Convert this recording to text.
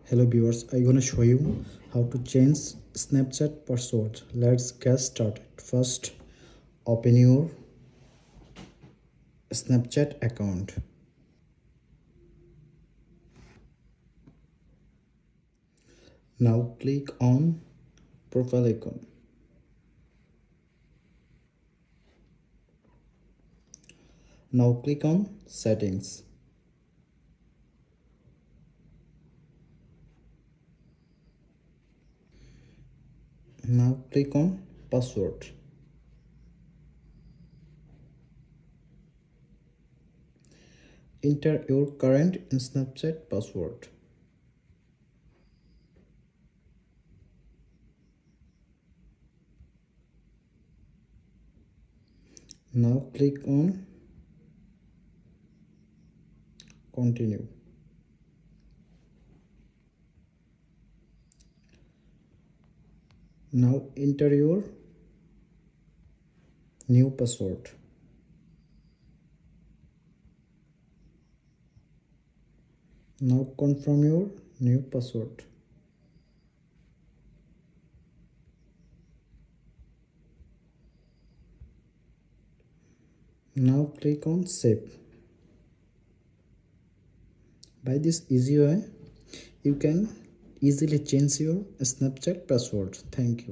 Hello viewers, I'm gonna show you how to change Snapchat password. Let's get started. First, open your Snapchat account. Now click on profile icon. Now click on settings. Now click on password. Enter your current Snapchat password. Now click on continue. Now enter your new password. Now confirm your new password. Now click on save. By this easy way, you can easily change your Snapchat password. Thank you.